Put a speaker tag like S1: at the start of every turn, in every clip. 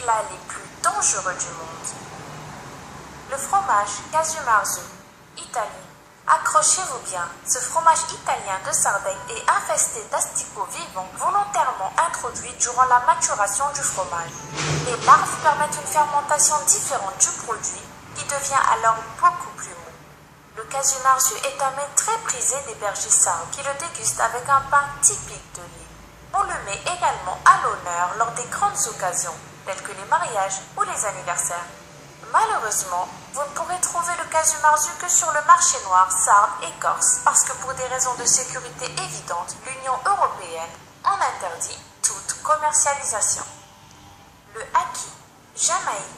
S1: plats les plus dangereux du monde. Le fromage Casu Marzu, Italie. Accrochez-vous bien, ce fromage italien de Sardaigne est infesté d'asticots vivants volontairement introduits durant la maturation du fromage. Les larves permettent une fermentation différente du produit qui devient alors beaucoup plus mou. Le casu marzu est un mets très prisé des bergers sardes qui le dégustent avec un pain typique de l'île. On le met également à l'honneur lors des grandes occasions, telles que les mariages ou les anniversaires. Malheureusement, vous ne pourrez trouver le casu marzu que sur le marché noir sarde et corse, parce que pour des raisons de sécurité évidentes, l'Union européenne en interdit toute commercialisation. Le haki, Jamaïque.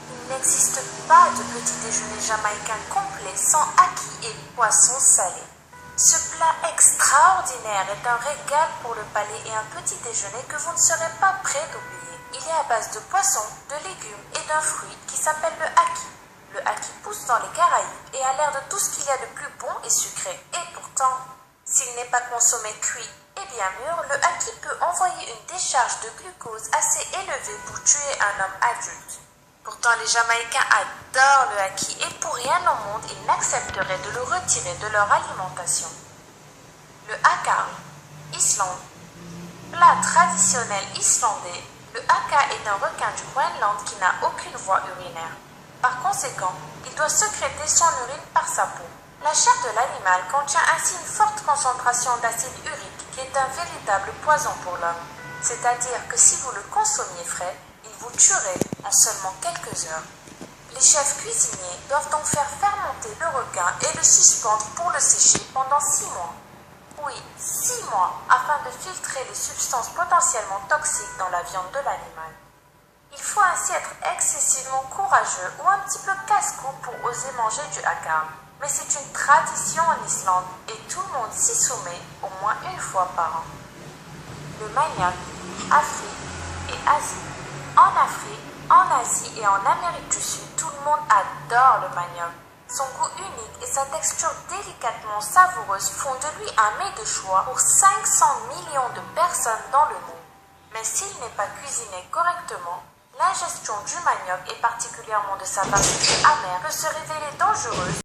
S1: Il n'existe pas de petit déjeuner jamaïcain complet sans haki et poisson salé. Ce plat extraordinaire est un régal pour le palais et un petit déjeuner que vous ne serez pas prêt d'oublier. Il est à base de poisson, de légumes et d'un fruit qui s'appelle le haki. Le haki pousse dans les Caraïbes et a l'air de tout ce qu'il y a de plus bon et sucré. Et pourtant, s'il n'est pas consommé cuit et bien mûr, le haki peut envoyer une décharge de glucose assez élevée pour tuer un homme adulte. Pourtant, les Jamaïcains adorent le haki et pour rien au monde, ils n'accepteraient de le retirer de leur alimentation. Le haka, Islande. Plat traditionnel islandais, le haka est un requin du Groenland qui n'a aucune voie urinaire. Par conséquent, il doit sécréter son urine par sa peau. La chair de l'animal contient ainsi une forte concentration d'acide urique qui est un véritable poison pour l'homme. C'est-à-dire que si vous le consommiez frais, il vous tuerait en seulement quelques heures. Les chefs cuisiniers doivent donc faire fermenter le requin et le suspendre pour le sécher pendant 6 mois. Oui, 6 mois, afin de filtrer les substances potentiellement toxiques dans la viande de l'animal. Il faut ainsi être excessivement courageux ou un petit peu casse-cou pour oser manger du haka. Mais c'est une tradition en Islande et tout le monde s'y soumet au moins une fois par an. Le manioc, Afrique et Asie. En Afrique, en Asie et en Amérique du Sud, tout le monde adore le manioc. Son goût unique et sa texture délicatement savoureuse font de lui un mets de choix pour 500 millions de personnes dans le monde. Mais s'il n'est pas cuisiné correctement, l'ingestion du manioc et particulièrement de sa partie amère peut se révéler dangereuse